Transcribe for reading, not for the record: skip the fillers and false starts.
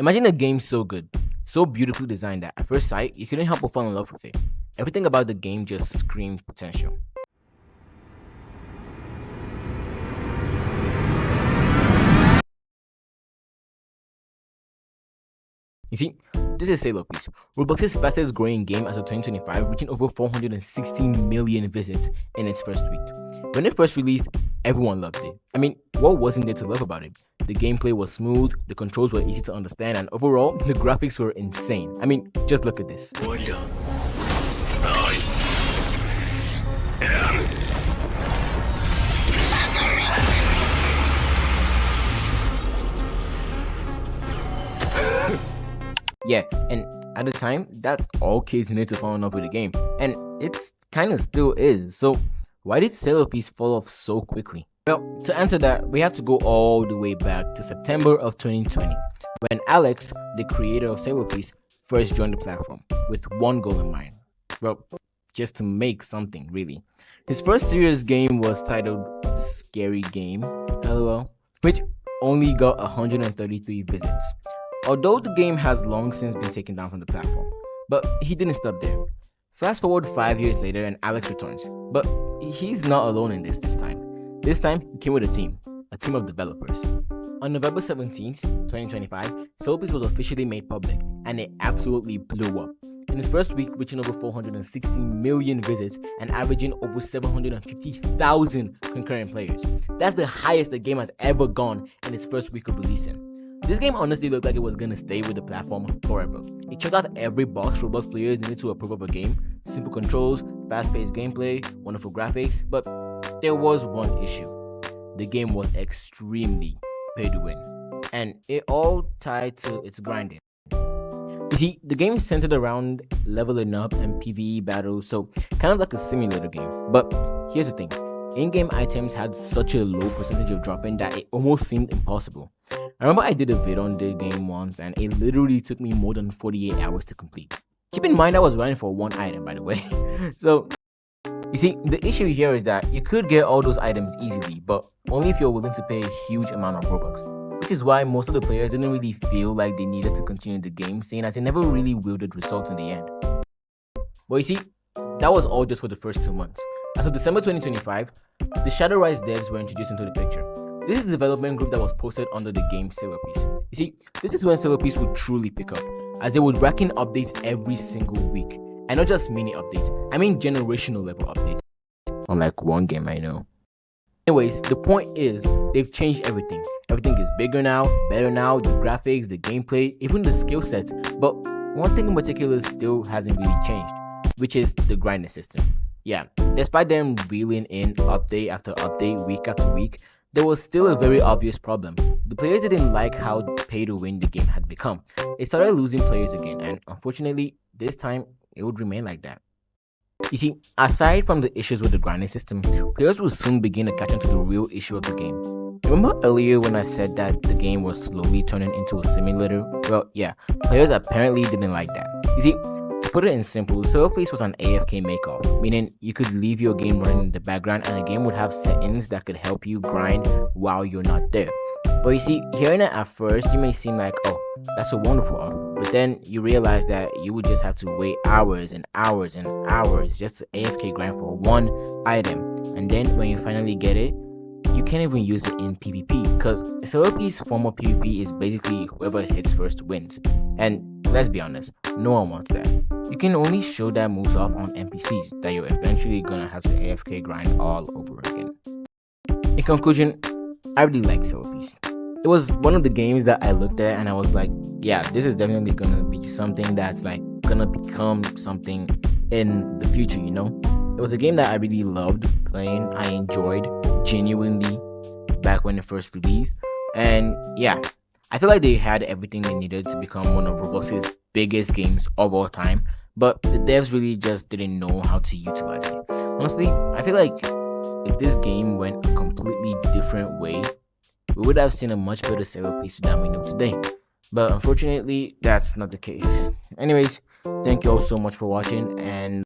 Imagine a game so good, so beautifully designed that at first sight, you couldn't help but fall in love with it. Everything about the game just screamed potential. You see, this is Sailor Piece, Roblox's fastest growing game as of 2025, reaching over 460 million visits in its first week. When it first released, everyone loved it. I mean, what wasn't there to love about it? The gameplay was smooth, the controls were easy to understand, and overall, the graphics were insane. I mean, just look at this. Yeah, and at the time, that's all kids needed to fall in love with the game, and it's kind of still is. So, why did Sailor Piece fall off so quickly? Well, to answer that, we have to go all the way back to September of 2020, when Alex, the creator of Sailor Piece, first joined the platform with one goal in mind. Well, just to make something, really. His first serious game was titled Scary Game, LOL, which only got 133 visits. Although the game has long since been taken down from the platform, but he didn't stop there. Fast forward 5 years later and Alex returns, but he's not alone in this time. This time, he came with a team of developers. On November 17th, 2025, Sailor Piece was officially made public, and it absolutely blew up. In its first week, reaching over 460 million visits and averaging over 750,000 concurrent players. That's the highest the game has ever gone in its first week of releasing. This game honestly looked like it was gonna stay with the platform forever. It checked out every box Roblox players needed to approve of a game: simple controls, fast-paced gameplay, wonderful graphics, but there was one issue. The game was extremely pay to win, and it all tied to its grinding. You see, the game centered around leveling up and PvE battles, so kind of like a simulator game. But here's the thing, in-game items had such a low percentage of dropping that it almost seemed impossible. I remember I did a vid on the game once and it literally took me more than 48 hours to complete. Keep in mind I was running for one item, by the way. So, you see, the issue here is that you could get all those items easily, but only if you're willing to pay a huge amount of Robux. Which is why most of the players didn't really feel like they needed to continue the game, seeing as it never really wielded results in the end. But you see, that was all just for the first 2 months. As of December 2025, the Shadow Rise devs were introduced into the picture. This is the development group that was posted under the game Sailor Piece. You see, this is when Sailor Piece would truly pick up, as they would rack in updates every single week. And not just mini updates, I mean generational level updates. Unlike one game I know. Anyways, the point is, they've changed everything. Everything is bigger now, better now, the graphics, the gameplay, even the skill sets. But one thing in particular still hasn't really changed, which is the grinding system. Yeah, despite them reeling in update after update, week after week, there was still a very obvious problem. The players didn't like how pay to win the game had become. It started losing players again, and unfortunately, this time it would remain like that. You see, aside from the issues with the grinding system, players will soon begin to catch on to the real issue of the game. Remember earlier when I said that the game was slowly turning into a simulator? Well, yeah, players apparently didn't like that. You see, to put it in simple, Sailor Piece was an AFK makeoff, meaning you could leave your game running in the background and the game would have settings that could help you grind while you're not there. But you see, hearing it at first, you may seem like, oh, that's a wonderful art. But then you realize that you would just have to wait hours and hours and hours just to AFK grind for one item. And then when you finally get it, you can't even use it in PvP, because Sailor Piece's form of PvP is basically whoever hits first wins. And let's be honest, no one wants that. You can only show that moves off on NPCs that you're eventually gonna have to AFK grind all over again. In conclusion, I really like Sailor Piece. It was one of the games that I looked at and I was like, yeah, this is definitely gonna be something that's like gonna become something in the future, you know? It was a game that I really loved playing. I enjoyed genuinely back when it first released. And yeah, I feel like they had everything they needed to become one of Roblox's biggest games of all time, but the devs really just didn't know how to utilize it. Honestly, I feel like if this game went a completely different way, we would have seen a much better Sailor Piece than we know today. But unfortunately, that's not the case. Anyways, thank you all so much for watching, and